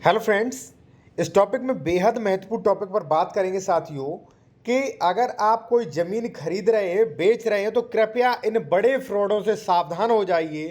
Hello friends, इस topic में बेहद महत्वपूर्ण टॉपिक पर बात करेंगे साथियों कि अगर आप कोई ज़मीन खरीद रहे हैं, बेच रहे हैं तो कृपया इन बड़े फ्रॉडों से सावधान हो जाइए,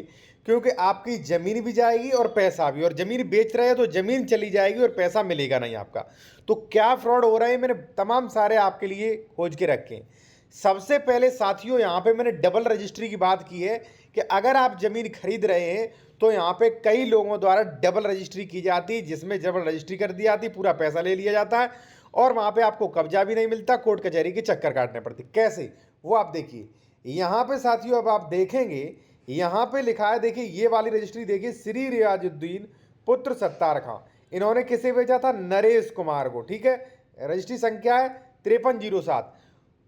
क्योंकि आपकी ज़मीन भी जाएगी और पैसा भी। और ज़मीन बेच रहे हैं तो ज़मीन चली जाएगी और पैसा मिलेगा नहीं आपका। तो क्या फ्रॉड हो रहे हैं, मैंने तमाम सारे आपके लिए खोज के रखे हैं। सबसे पहले साथियों, यहाँ पे मैंने डबल रजिस्ट्री की बात की है कि अगर आप ज़मीन खरीद रहे हैं तो यहाँ पे कई लोगों द्वारा डबल रजिस्ट्री की जाती है, जिसमें डबल रजिस्ट्री कर दी जाती, पूरा पैसा ले लिया जाता है और वहाँ पे आपको कब्जा भी नहीं मिलता, कोर्ट कचहरी के चक्कर काटने पड़ते। कैसे, वो आप देखिए। यहाँ पे साथियों अब आप देखेंगे, यहाँ पे लिखा है, देखिए ये वाली रजिस्ट्री देखिए, श्री रियाजुद्दीन पुत्र सत्तार खां। इन्होंने किसे बेचा था? नरेश कुमार को। ठीक है, रजिस्ट्री संख्या है 5307।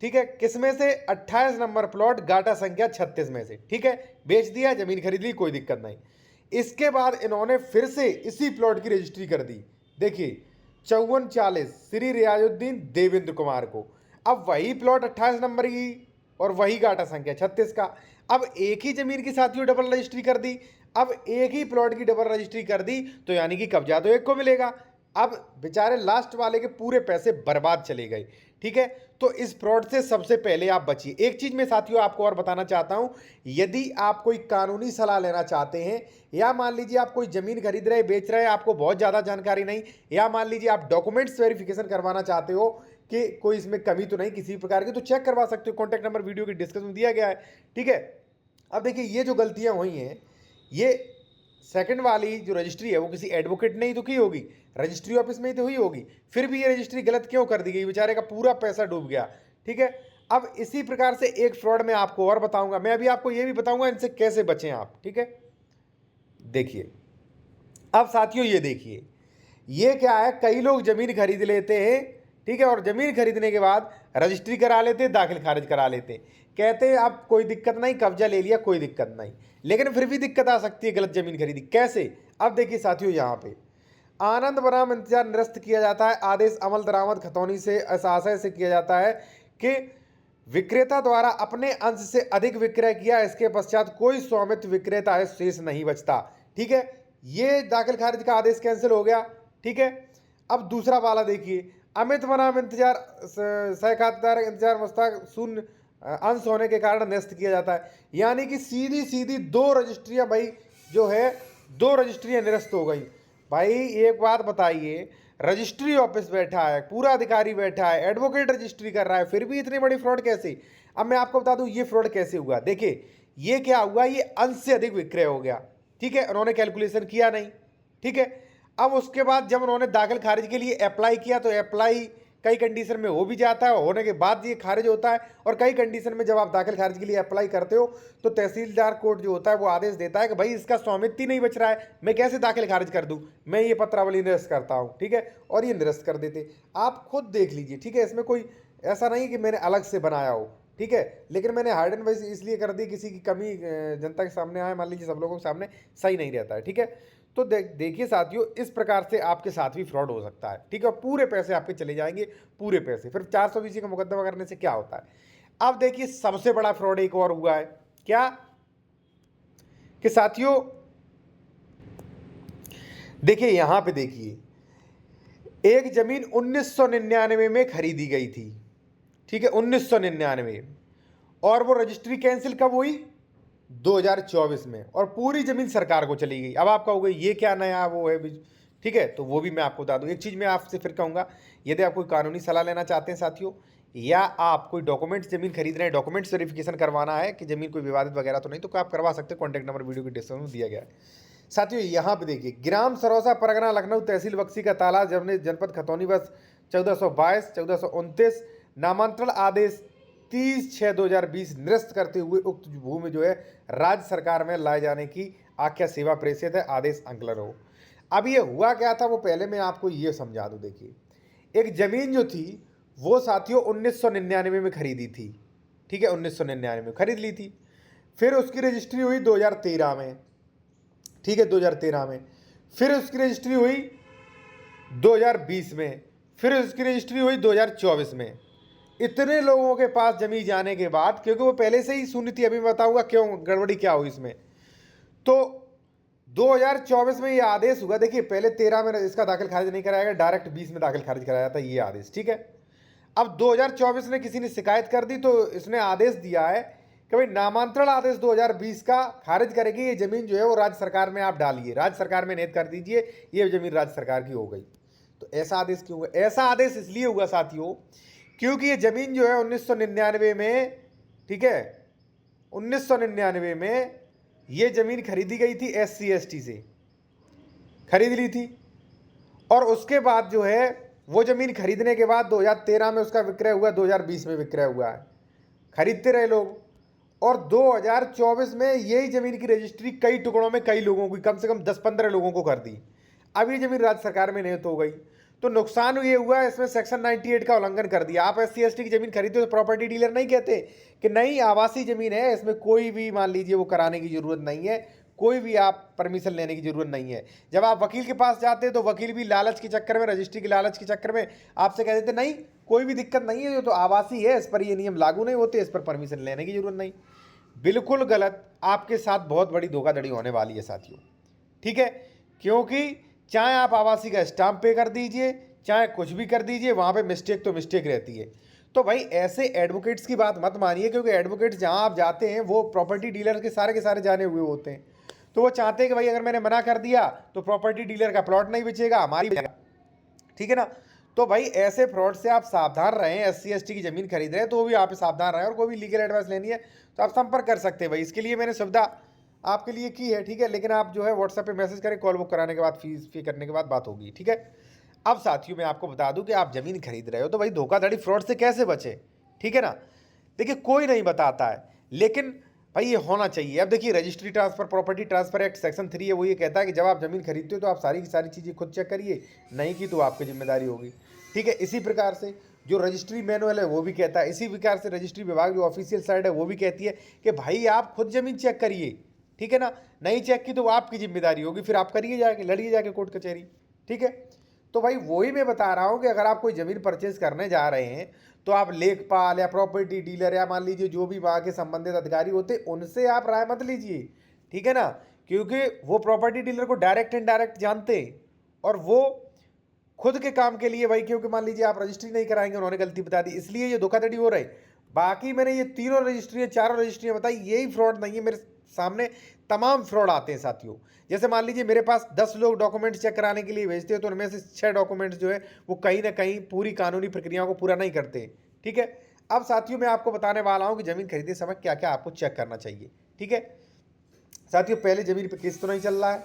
ठीक है, किस में से? 28 नंबर प्लॉट, गाटा संख्या 36 में से। ठीक है, बेच दिया, जमीन खरीद ली, कोई दिक्कत नहीं। इसके बाद इन्होंने फिर से इसी प्लॉट की रजिस्ट्री कर दी, देखिए 5440 श्री रियाजुद्दीन देवेंद्र कुमार को। अब वही प्लॉट 28 नंबर की और वही गाटा संख्या 36 का। अब एक ही जमीन की साथियों डबल रजिस्ट्री कर दी। अब एक ही प्लॉट की डबल रजिस्ट्री कर दी तो यानी कि कब्जा तो एक को मिलेगा। अब बेचारे लास्ट वाले के पूरे पैसे बर्बाद चले गए। ठीक है, तो इस फ्रॉड से सबसे पहले आप बचिए। एक चीज मैं साथियों आपको और बताना चाहता हूं, यदि आप कोई कानूनी सलाह लेना चाहते हैं, या मान लीजिए आप कोई जमीन खरीद रहे, बेच रहे, आपको बहुत ज्यादा जानकारी नहीं, या मान लीजिए आप डॉक्यूमेंट्स वेरिफिकेशन करवाना चाहते हो कि कोई इसमें कमी तो नहीं किसी प्रकार की, तो चेक करवा सकते हो। कॉन्टैक्ट नंबर वीडियो की डिस्क्रिप्शन में दिया गया है। ठीक है, अब देखिए ये जो गलतियां हुई हैं, ये सेकंड वाली जो रजिस्ट्री है वो किसी एडवोकेट ने ही तो की होगी, रजिस्ट्री ऑफिस में ही तो हुई होगी। फिर भी ये रजिस्ट्री गलत क्यों कर दी गई? बेचारे का पूरा पैसा डूब गया। ठीक है, अब इसी प्रकार से एक फ्रॉड मैं आपको और बताऊंगा। मैं अभी आपको ये भी बताऊंगा इनसे कैसे बचें आप। ठीक है, देखिए अब साथियों ये देखिए, ये क्या है, कई लोग जमीन खरीद लेते हैं। ठीक है, और जमीन खरीदने के बाद रजिस्ट्री करा लेते हैं, दाखिल खारिज करा लेते हैं, कहते हैं अब कोई दिक्कत नहीं, कब्जा ले लिया, कोई दिक्कत नहीं। लेकिन फिर भी दिक्कत आ सकती है, गलत जमीन खरीदी। कैसे? अब देखिए साथियों, यहाँ पे आनंद बनाम इंतजार निरस्त किया जाता है। आदेश अमल दरामद खतौनी से इस आशय से किया जाता है कि विक्रेता द्वारा अपने अंश से अधिक विक्रय किया, इसके पश्चात कोई स्वामित्व विक्रेता है शेष नहीं बचता। ठीक है, ये दाखिल खारिज का आदेश कैंसिल हो गया। ठीक है, अब दूसरा वाला देखिए, अमित बनाम इंतजार सहखातेदार इंतजार मुश्ताक शून्य अंश होने के कारण निरस्त किया जाता है। यानी कि सीधी सीधी दो रजिस्ट्रियां भाई जो है, दो रजिस्ट्रियां निरस्त हो गई। भाई एक बात बताइए, रजिस्ट्री ऑफिस बैठा है, पूरा अधिकारी बैठा है, एडवोकेट रजिस्ट्री कर रहा है, फिर भी इतनी बड़ी फ्रॉड कैसे? अब मैं आपको बता दूं ये फ्रॉड कैसे हुआ। देखिए ये क्या हुआ, ये अंश से अधिक विक्रय हो गया। ठीक है, उन्होंने कैलकुलेशन किया नहीं। ठीक है, अब उसके बाद जब उन्होंने दाखिल खारिज के लिए अप्लाई किया तो अप्लाई कई कंडीशन में हो भी जाता है, होने के बाद ये खारिज होता है। और कई कंडीशन में जब आप दाखिल खारिज के लिए अप्लाई करते हो तो तहसीलदार कोर्ट जो होता है वो आदेश देता है कि भाई इसका स्वामित्व ही नहीं बच रहा है, मैं कैसे दाखिल खारिज कर दूं, मैं ये पत्रावली निरस्त करता हूं। ठीक है, और ये निरस्त कर देते। आप खुद देख लीजिए। ठीक है, इसमें कोई ऐसा नहीं कि मैंने अलग से बनाया हो। ठीक है, लेकिन मैंने हार्ड एंड वाइज इसलिए कर दी, किसी की कमी जनता के सामने आए, मान लीजिए सब लोगों के सामने, सही नहीं रहता है। ठीक है, तो देखिए साथियों, इस प्रकार से आपके साथ भी फ्रॉड हो सकता है। ठीक है, पूरे पैसे आपके चले जाएंगे, पूरे पैसे। फिर 420 का मुकदमा करने से क्या होता है? अब देखिए सबसे बड़ा फ्रॉड एक और हुआ है, क्या कि साथियों देखिए यहां पे देखिए, एक जमीन 1999 में खरीदी गई थी। ठीक है, 1999, और वो रजिस्ट्री कैंसिल कब हुई? 2024 में, और पूरी जमीन सरकार को चली गई। अब आप कहोगे ये क्या नया वो है? ठीक है, तो वो भी मैं आपको बता दूं। एक चीज मैं आपसे फिर कहूंगा, यदि आप कोई कानूनी सलाह लेना चाहते हैं साथियों, या आप कोई डॉक्यूमेंट्स जमीन खरीद रहे हैं, डॉक्यूमेंट्स वेरिफिकेशन करवाना है कि जमीन कोई विवादित वगैरह तो नहीं, तो आप करवा सकते हैं। कॉन्टैक्ट नंबर वीडियो की डिस्क्रिप्शन में दिया गया है। साथियों यहाँ पे देखिए, ग्राम सरौसा, परगना लखनऊ, तहसील बक्सी का तालाब, जनपद खतौनी, वर्ष 1422 1429, नामांतरण आदेश 30/6/2020 निरस्त करते हुए उक्त भूमि जो है राज्य सरकार में लाए जाने की आख्या सेवा प्रेषित है। आदेश अंकलन हो। अब ये हुआ क्या था, वो पहले मैं आपको ये समझा दूं। देखिए, एक जमीन जो थी वो साथियों 1999 में खरीदी थी। ठीक है, 1999 में खरीद ली थी। फिर उसकी रजिस्ट्री हुई 2013 में। ठीक है, 2013 में। फिर उसकी रजिस्ट्री हुई 2020 में। फिर उसकी रजिस्ट्री हुई 2024 में। इतने लोगों के पास जमीन जाने के बाद, क्योंकि वो पहले से ही शून्य थी, अभी मैं बताऊंगा क्यों, गड़बड़ी क्या हुई इसमें। तो 2024 में ये आदेश हुआ। देखिए पहले 13 में इसका दाखिल खारिज नहीं कराया गया, डायरेक्ट 20 में दाखिल खारिज कराया था ये आदेश, ठीक है। अब 2024 में किसी ने शिकायत कर दी तो इसने आदेश दिया है कि भाई नामांतरण आदेश 2020 का खारिज करेगी, ये जमीन जो है वो राज्य सरकार में आप डालिए, राज्य सरकार में नियत कर दीजिए, ये जमीन राज्य सरकार की हो गई। तो ऐसा आदेश क्यों हुआ? ऐसा आदेश इसलिए हुआ साथियों क्योंकि ये जमीन जो है 1999 में, ठीक है, 1999 में ये जमीन खरीदी गई थी SC/ST से खरीद ली थी, और उसके बाद जो है वो जमीन खरीदने के बाद 2013 में उसका विक्रय हुआ, 2020 में विक्रय हुआ है, खरीदते रहे लोग, और 2024 में यही जमीन की रजिस्ट्री कई टुकड़ों में कई लोगों की, कम से कम 10-15 लोगों को कर दी। अब ये जमीन राज्य सरकार में नियत हो गई, तो नुकसान ये हुआ इसमें सेक्शन 98 का उल्लंघन कर दिया। आप SC/ST की जमीन खरीदते हो तो प्रॉपर्टी डीलर नहीं कहते कि नहीं आवासीय जमीन है, इसमें कोई भी मान लीजिए वो कराने की जरूरत नहीं है, कोई भी आप परमिशन लेने की जरूरत नहीं है। जब आप वकील के पास जाते हैं तो वकील भी लालच के चक्कर में, रजिस्ट्री के लालच के चक्कर में आपसे कह देते नहीं कोई भी दिक्कत नहीं है, जो तो आवासीय है, इस पर ये नियम लागू नहीं होते, इस पर परमिशन लेने की जरूरत नहीं। बिल्कुल गलत, आपके साथ बहुत बड़ी धोखाधड़ी होने वाली है साथियों, ठीक है। क्योंकि चाहे आप आवासीय का स्टाम्प पे कर दीजिए, चाहे कुछ भी कर दीजिए, वहाँ पे मिस्टेक तो मिस्टेक रहती है। तो भाई ऐसे एडवोकेट्स की बात मत मानिए, क्योंकि एडवोकेट्स जहाँ आप जाते हैं वो प्रॉपर्टी डीलर के सारे जाने हुए होते हैं, तो वो चाहते हैं कि भाई अगर मैंने मना कर दिया तो प्रॉपर्टी डीलर का प्लॉट नहीं बेचेगा, हमारी बेचेगा, ठीक है ना। तो भाई ऐसे फ्रॉड से आप सावधान रहें। SC/ST की जमीन खरीद रहे हैं तो वो भी आप सावधान रहें, और कोई भी लीगल एडवाइस लेनी है तो आप संपर्क कर सकते हैं भाई, इसके लिए मैंने सुविधा आपके लिए की है, ठीक है। लेकिन आप जो है व्हाट्सएप पे मैसेज करें, कॉल बुक कराने के बाद फीस पे करने के बाद बात होगी, ठीक है। अब साथियों मैं आपको बता दूं कि आप जमीन खरीद रहे हो तो भाई धोखाधड़ी फ्रॉड से कैसे बचे, ठीक है ना। देखिए कोई नहीं बताता है, लेकिन भाई ये होना चाहिए। अब देखिए registry transfer property transfer act section 3 है, वो ये कहता है कि जब आप जमीन खरीदते हो तो आप सारी की सारी चीज़ें खुद चेक करिए, नहीं की तो आपकी जिम्मेदारी होगी, ठीक है। इसी प्रकार से जो रजिस्ट्री मैनुअल है वो भी कहता है, इसी प्रकार से रजिस्ट्री विभाग जो ऑफिशियल साइट है वो भी कहती है कि भाई आप खुद जमीन चेक करिए, ठीक है ना। नहीं चेक की तो आपकी जिम्मेदारी होगी, फिर आप करिए जाके, लड़िए जाके कोर्ट कचहरी, ठीक है। तो भाई वही मैं बता रहा हूँ कि अगर आप कोई ज़मीन परचेज करने जा रहे हैं तो आप लेखपाल या प्रॉपर्टी डीलर या मान लीजिए जो भी वहाँ के संबंधित अधिकारी होते उनसे आप राय मत लीजिए, ठीक है ना। क्योंकि वो प्रॉपर्टी डीलर को डायरेक्ट इनडायरेक्ट जानते हैं, और वो खुद के काम के लिए भाई, क्योंकि मान लीजिए आप रजिस्ट्री नहीं कराएंगे, उन्होंने गलती बता दी, इसलिए ये धोखाधड़ी हो रही। बाकी मैंने ये तीनों रजिस्ट्रियाँ चारों रजिस्ट्रियाँ बताई, यही फ्रॉड नहीं है, मेरे सामने तमाम फ्रॉड आते हैं साथियों। जैसे मान लीजिए मेरे पास 10 लोग डॉक्यूमेंट्स चेक कराने के लिए भेजते हैं, तो उनमें से 6 डॉक्यूमेंट्स जो है वो कहीं ना कहीं पूरी कानूनी प्रक्रियाओं को पूरा नहीं करते, ठीक है। अब साथियों मैं आपको बताने वाला हूँ कि ज़मीन खरीदते समय क्या क्या आपको चेक करना चाहिए, ठीक है। साथियों पहले ज़मीन पर केस तो नहीं चल रहा है,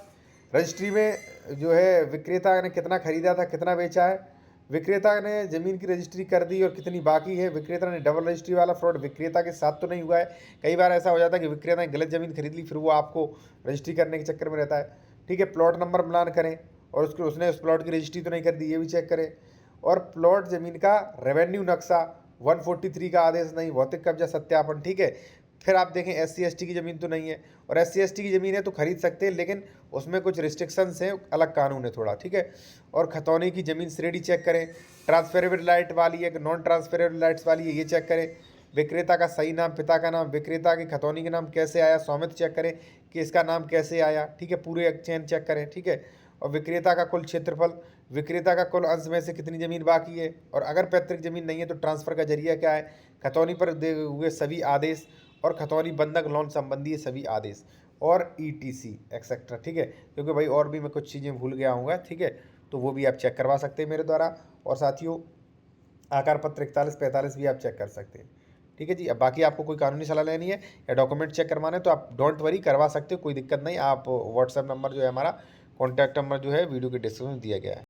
रजिस्ट्री में जो है विक्रेता ने कितना खरीदा था, कितना बेचा है, विक्रेता ने ज़मीन की रजिस्ट्री कर दी और कितनी बाकी है, विक्रेता ने डबल रजिस्ट्री वाला फ्रॉड विक्रेता के साथ तो नहीं हुआ है। कई बार ऐसा हो जाता है कि विक्रेता ने गलत ज़मीन खरीद ली, फिर वो आपको रजिस्ट्री करने के चक्कर में रहता है, ठीक है। प्लॉट नंबर मिलान करें, और उसने उस प्लॉट की रजिस्ट्री तो नहीं कर दी, ये भी चेक करें। और प्लॉट ज़मीन का रेवेन्यू नक्शा 143 का आदेश नहीं, भौतिक कब्जा सत्यापन, ठीक है। फिर आप देखें SC/ST की ज़मीन तो नहीं है, और SC/ST की ज़मीन है तो खरीद सकते हैं, लेकिन उसमें कुछ रिस्ट्रिक्शंस हैं, अलग कानून है थोड़ा, ठीक है। और खतौनी की ज़मीन श्रेणी चेक करें, ट्रांसफरेबल लाइट वाली है कि नॉन ट्रांसफरेबल लाइट्स वाली है, ये चेक करें। विक्रेता का सही नाम, पिता का नाम, विक्रेता की खतौनी का नाम कैसे आया, स्वामित्व चेक करें कि इसका नाम कैसे आया, ठीक है। पूरे चेन चेक करें, ठीक है। और विक्रेता का कुल क्षेत्रफल, विक्रेता का कुल अंश में से कितनी ज़मीन बाकी है, और अगर पैतृक ज़मीन नहीं है तो ट्रांसफ़र का जरिया क्या है, खतौनी पर दिए हुए सभी आदेश, और खतौनी बंधक लोन संबंधी सभी आदेश, और ETC एक्सेट्रा, ठीक है। क्योंकि भाई और भी मैं कुछ चीज़ें भूल गया हूँ, ठीक है, तो वो भी आप चेक करवा सकते हैं मेरे द्वारा। और साथियों आकार पत्र 41-45 भी आप चेक कर सकते हैं, ठीक है जी। अब बाकी आपको कोई कानूनी सलाह लेनी है या डॉक्यूमेंट चेक करवाने तो आप डोंट वरी करवा सकते हो, कोई दिक्कत नहीं। आप व्हाट्सएप नंबर जो है हमारा, कॉन्टैक्ट नंबर जो है वीडियो के डिस्क्रिप्शन में दिया गया है।